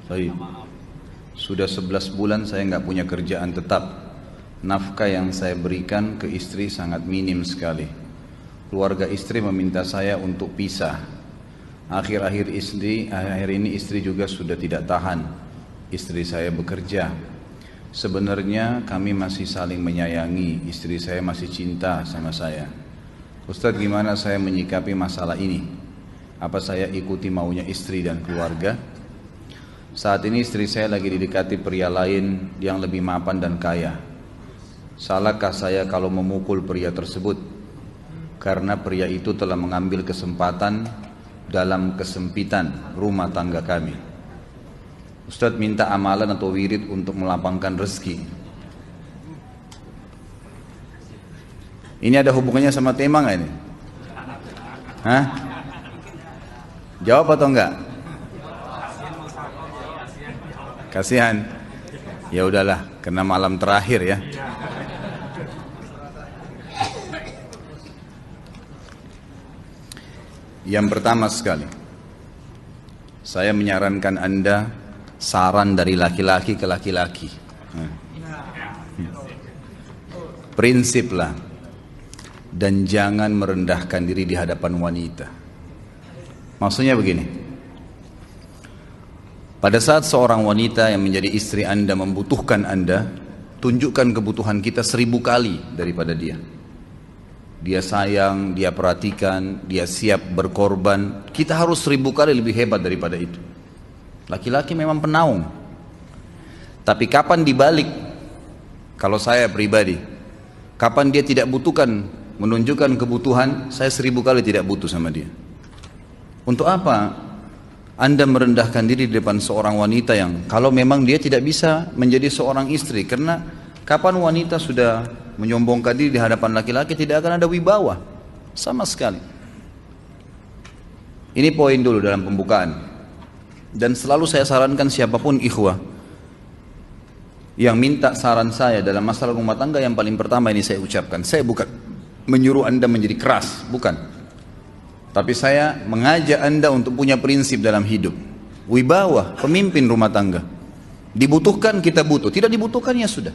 Baik. Sudah 11 bulan saya nggak punya kerjaan tetap. Nafkah yang saya berikan ke istri sangat minim sekali. Keluarga istri meminta saya untuk pisah. Akhir-akhir ini istri juga sudah tidak tahan. Istri saya bekerja. Sebenarnya kami masih saling menyayangi. Istri saya masih cinta sama saya. Ustadz, gimana saya menyikapi masalah ini? Apa saya ikuti maunya istri dan keluarga? Saat ini istri saya lagi didekati pria lain yang lebih mapan dan kaya. Salahkah saya kalau memukul pria tersebut? Karena pria itu telah mengambil kesempatan dalam kesempitan rumah tangga kami. Ustadz minta amalan atau wirid untuk melapangkan rezeki. Ini ada hubungannya sama tema nggak ini? Hah? Jawab atau enggak? Kasihan. Ya udahlah, karena malam terakhir ya. Yang pertama sekali, saya menyarankan Anda saran dari laki-laki ke laki-laki. Prinsiplah dan jangan merendahkan diri di hadapan wanita. Maksudnya begini, pada saat seorang wanita yang menjadi istri Anda membutuhkan Anda, tunjukkan kebutuhan kita 1000 kali daripada dia. Dia sayang, dia perhatikan, dia siap berkorban. Kita harus 1000 kali lebih hebat daripada itu. Laki-laki memang penaung. Tapi kapan dibalik? Kalau saya pribadi, kapan dia tidak butuhkan, menunjukkan kebutuhan, saya 1000 kali tidak butuh sama dia. Untuk apa Anda merendahkan diri di depan seorang wanita yang kalau memang dia tidak bisa menjadi seorang istri? Karena kapan wanita sudah menyombongkan diri di hadapan laki-laki, tidak akan ada wibawa sama sekali. Ini poin dulu dalam pembukaan. Dan selalu saya sarankan siapapun ikhwah yang minta saran saya dalam masalah rumah tangga, yang paling pertama ini saya ucapkan, saya bukan menyuruh Anda menjadi keras, bukan. Tapi saya mengajak Anda untuk punya prinsip dalam hidup. Wibawa, pemimpin rumah tangga. Dibutuhkan kita butuh, tidak dibutuhkan ya sudah.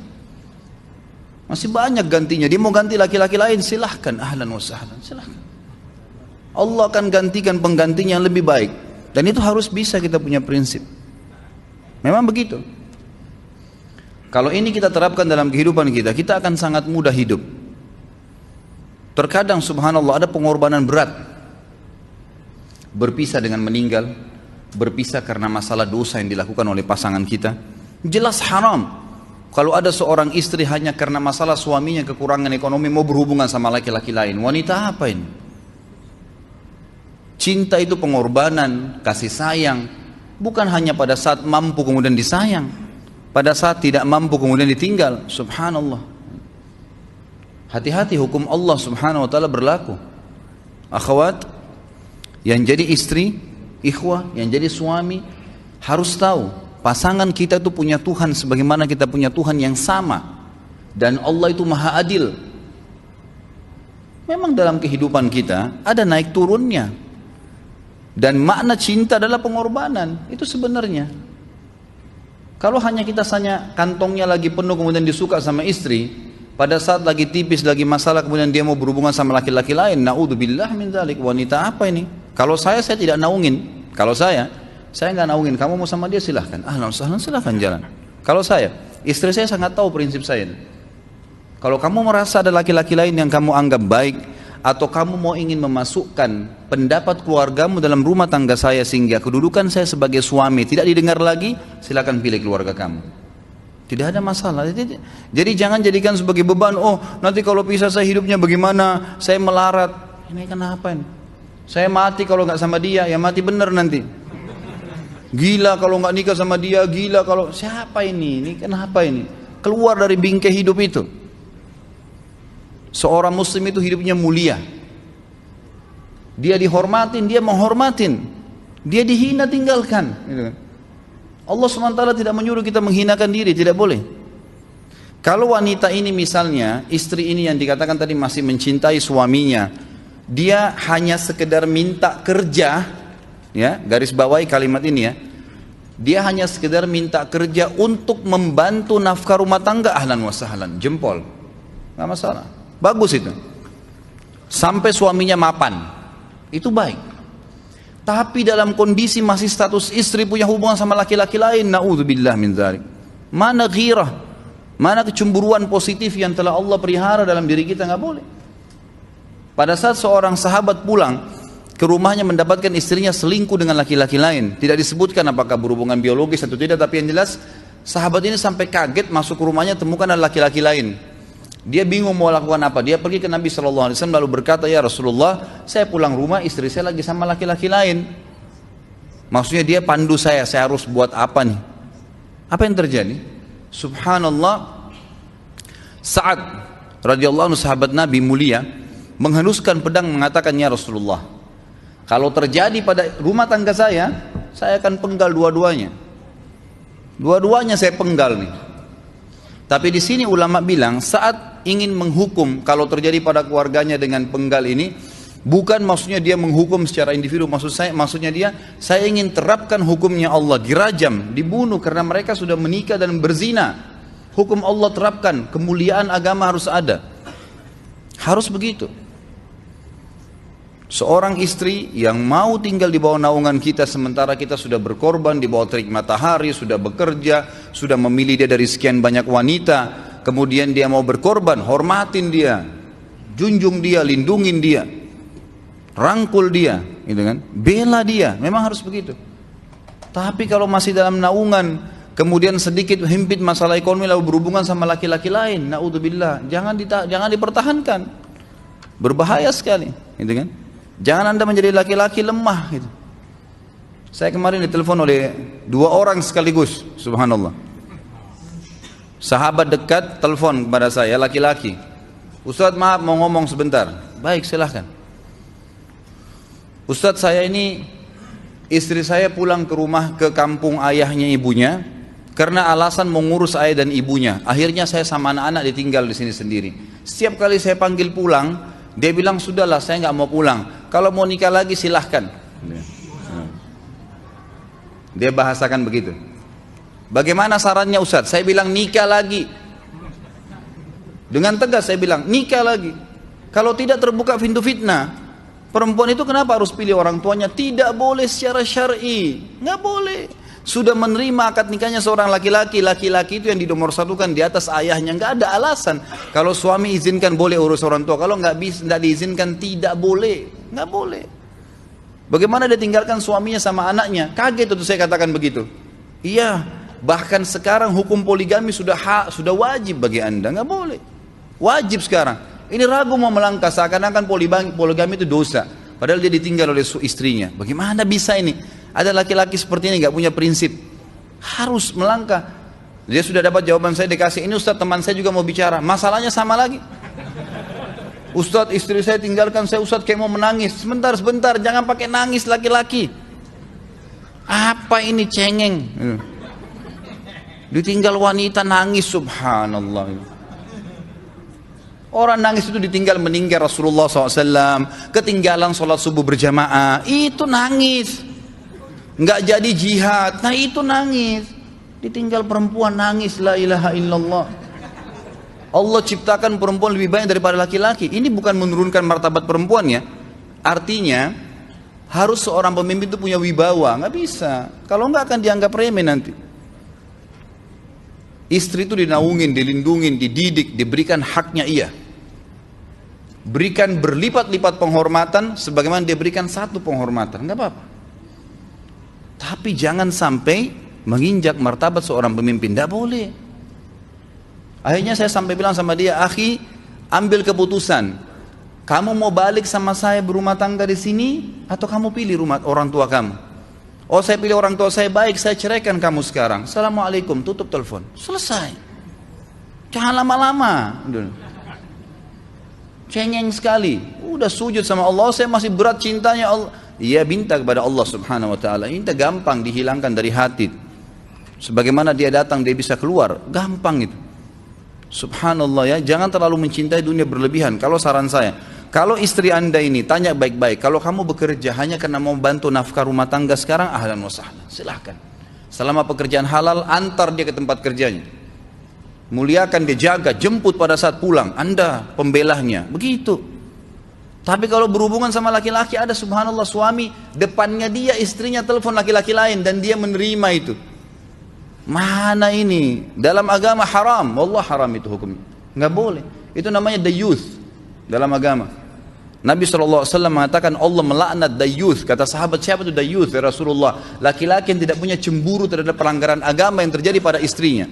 Masih banyak gantinya. Dia mau ganti laki-laki lain, silahkan, ahlan wa sahlan, silahkan. Allah akan gantikan penggantinya yang lebih baik. Dan itu harus bisa kita punya prinsip. Memang begitu. Kalau ini kita terapkan dalam kehidupan kita, kita akan sangat mudah hidup. Terkadang subhanallah ada pengorbanan berat. Berpisah dengan meninggal, berpisah karena masalah dosa yang dilakukan oleh pasangan kita, jelas haram. Kalau ada seorang istri hanya karena masalah suaminya kekurangan ekonomi mau berhubungan sama laki-laki lain, wanita apa ini? Cinta itu pengorbanan, kasih sayang, bukan hanya pada saat mampu kemudian disayang, pada saat tidak mampu kemudian ditinggal. Subhanallah. Hati-hati, hukum Allah subhanahu wa ta'ala berlaku. Akhwat yang jadi istri, ikhwah yang jadi suami, harus tahu pasangan kita itu punya Tuhan sebagaimana kita punya Tuhan yang sama. Dan Allah itu maha adil. Memang dalam kehidupan kita ada naik turunnya. Dan makna cinta adalah pengorbanan. Itu sebenarnya. Kalau hanya kita kantongnya lagi penuh kemudian disuka sama istri, pada saat lagi tipis, lagi masalah kemudian dia mau berhubungan sama laki-laki lain, na'udzubillah min dzalik. Wanita apa ini? Kalau saya tidak naungin. Kalau saya nggak naungin. Kamu mau sama dia silahkan. Ahlan sahlan, silahkan jalan. Kalau saya, istri saya sangat tahu prinsip saya. Kalau kamu merasa ada laki-laki lain yang kamu anggap baik, atau kamu mau ingin memasukkan pendapat keluargamu dalam rumah tangga saya sehingga kedudukan saya sebagai suami tidak didengar lagi, silakan pilih keluarga kamu. Tidak ada masalah. Jadi jangan jadikan sebagai beban. Oh, nanti kalau pisah saya hidupnya bagaimana? Saya melarat. Ini kenapa ini? Saya mati kalau nggak sama dia, ya mati bener nanti. Gila kalau nggak nikah sama dia, gila kalau siapa ini? Ini kenapa ini? Keluar dari bingkai hidup itu. Seorang muslim itu hidupnya mulia. Dia dihormatin, dia menghormatin. Dia dihina, tinggalkan. Allah SWT tidak menyuruh kita menghinakan diri, tidak boleh. Kalau wanita ini misalnya, istri ini yang dikatakan tadi masih mencintai suaminya, dia hanya sekedar minta kerja, ya, garis bawahi kalimat ini ya, Dia hanya sekedar minta kerja untuk membantu nafkah rumah tangga, ahlan wa sahlan, jempol, nggak masalah, bagus itu. Sampai suaminya mapan, itu baik. Tapi dalam kondisi masih status istri punya hubungan sama laki-laki lain, naudzubillah min dzalik. Mana ghirah, mana kecemburuan positif yang telah Allah pelihara dalam diri kita, nggak boleh. Pada saat seorang sahabat pulang ke rumahnya mendapatkan istrinya selingkuh dengan laki-laki lain, tidak disebutkan apakah berhubungan biologis atau tidak, tapi yang jelas sahabat ini sampai kaget masuk ke rumahnya temukan ada laki-laki lain. Dia bingung mau lakukan apa. Dia pergi ke Nabi SAW lalu berkata, ya Rasulullah, saya pulang rumah istri saya lagi sama laki-laki lain. Maksudnya dia pandu saya harus buat apa nih? Apa yang terjadi? Subhanallah, Sa'ad radhiyallahu anhu sahabat Nabi mulia menghenuskan pedang mengatakan, ya Rasulullah, kalau terjadi pada rumah tangga saya akan penggal dua-duanya. Dua-duanya saya penggal nih. Tapi di sini ulama bilang saat ingin menghukum kalau terjadi pada keluarganya dengan penggal ini, bukan maksudnya dia menghukum secara individu, maksudnya saya ingin terapkan hukumnya Allah, dirajam, dibunuh karena mereka sudah menikah dan berzina. Hukum Allah terapkan, kemuliaan agama harus ada. Harus begitu. Seorang istri yang mau tinggal di bawah naungan kita sementara kita sudah berkorban di bawah terik matahari, sudah bekerja, sudah memilih dia dari sekian banyak wanita, kemudian dia mau berkorban, hormatin dia, junjung dia, lindungin dia, rangkul dia, gitu kan? Bela dia, memang harus begitu. Tapi kalau masih dalam naungan, kemudian sedikit himpit masalah ekonomi lalu berhubungan sama laki-laki lain, naudzubillah, jangan dipertahankan, berbahaya sekali, gitu kan? Jangan Anda menjadi laki-laki lemah gitu. Saya kemarin ditelepon oleh dua orang sekaligus, subhanallah. Sahabat dekat telepon kepada saya, laki-laki. Ustadz maaf mau ngomong sebentar. Baik silahkan. Ustadz saya ini, istri saya pulang ke rumah ke kampung ayahnya ibunya karena alasan mengurus ayah dan ibunya. Akhirnya saya sama anak-anak ditinggal di sini sendiri. Setiap kali saya panggil pulang, dia bilang sudahlah saya nggak mau pulang. Kalau mau nikah lagi silahkan. Dia bahasakan begitu. Bagaimana sarannya Ustadz? Saya bilang nikah lagi. Dengan tegas saya bilang nikah lagi. Kalau tidak terbuka pintu fitnah. Perempuan itu kenapa harus pilih orang tuanya? Tidak boleh secara syar'i. Nggak boleh. Sudah menerima akad nikahnya seorang laki-laki, laki-laki itu yang dinomorsatukan di atas ayahnya, nggak ada alasan. Kalau suami izinkan boleh urus orang tua, kalau nggak diizinkan tidak boleh, nggak boleh. Bagaimana dia tinggalkan suaminya sama anaknya? Kaget itu saya katakan begitu. Iya, bahkan sekarang hukum poligami sudah wajib bagi Anda, nggak boleh. Wajib sekarang. Ini ragu mau melangkah seakan-akan poligami itu dosa. Padahal dia ditinggal oleh istrinya. Bagaimana bisa ini? Ada laki-laki seperti ini gak punya prinsip. Harus melangkah. Dia sudah dapat jawaban saya dikasih. Ini Ustadz teman saya juga mau bicara. Masalahnya sama lagi. Ustadz istri saya tinggalkan saya, Ustadz kayak mau menangis. Sebentar, jangan pakai nangis laki-laki. Apa ini cengeng? Ditinggal wanita nangis, subhanallah. Orang nangis itu ditinggal meninggal Rasulullah SAW, ketinggalan sholat subuh berjamaah, itu nangis. Nggak jadi jihad, nah itu nangis. Ditinggal perempuan nangis, la ilaha illallah. Allah ciptakan perempuan lebih banyak daripada laki-laki. Ini bukan menurunkan martabat perempuan ya. Artinya harus seorang pemimpin itu punya wibawa, nggak bisa. Kalau nggak akan dianggap remeh nanti. Istri itu dinaungin, dilindungin, dididik, diberikan haknya ia. Berikan berlipat-lipat penghormatan sebagaimana dia berikan satu penghormatan, nggak apa-apa. Tapi jangan sampai menginjak martabat seorang pemimpin, tidak boleh. Akhirnya saya sampai bilang sama dia, akhi, ambil keputusan. Kamu mau balik sama saya berumah tangga di sini, atau kamu pilih rumah orang tua kamu? Oh saya pilih orang tua saya, baik saya ceraikan kamu sekarang. Assalamualaikum, tutup telepon, selesai. Jangan lama-lama. Cengeng sekali, udah sujud sama Allah, saya masih berat cintanya Allah. Ia minta kepada Allah subhanahu wa ta'ala. Ini gampang dihilangkan dari hati. Sebagaimana dia datang dia bisa keluar, gampang itu. Subhanallah ya, jangan terlalu mencintai dunia berlebihan. Kalau saran saya, kalau istri Anda ini tanya baik-baik, kalau kamu bekerja hanya karena mau bantu nafkah rumah tangga sekarang, ahlan wa sahlan, silahkan. Selama pekerjaan halal, antar dia ke tempat kerjanya. Muliakan dia, jaga, jemput pada saat pulang. Anda pembelahnya, begitu. Tapi kalau berhubungan sama laki-laki, ada subhanallah suami, depannya dia istrinya telepon laki-laki lain dan dia menerima itu. Mana ini? Dalam agama haram, wallah haram itu hukumnya. Nggak boleh. Itu namanya dayuth dalam agama. Nabi SAW mengatakan Allah melaknat dayuth. Kata sahabat, siapa itu dayuth ya Rasulullah? Laki-laki yang tidak punya cemburu terhadap pelanggaran agama yang terjadi pada istrinya.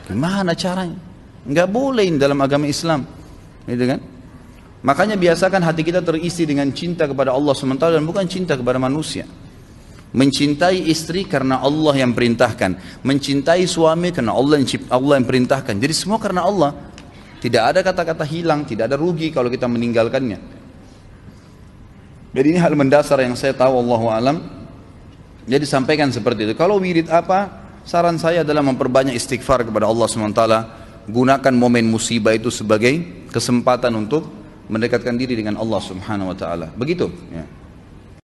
Gimana caranya? Nggak boleh dalam agama Islam, gitu kan? Makanya biasakan hati kita terisi dengan cinta kepada Allah SWT dan bukan cinta kepada manusia. Mencintai istri karena Allah yang perintahkan, mencintai suami karena Allah yang perintahkan. Jadi semua karena Allah. Tidak ada kata-kata hilang, tidak ada rugi kalau kita meninggalkannya. Jadi ini hal mendasar yang saya tahu, Allahu alam. Jadi sampaikan seperti itu. Kalau wirid apa? Saran saya adalah memperbanyak istighfar kepada Allah SWT. Gunakan momen musibah itu sebagai kesempatan untuk mendekatkan diri dengan Allah Subhanahu wa taala. Begitu ya.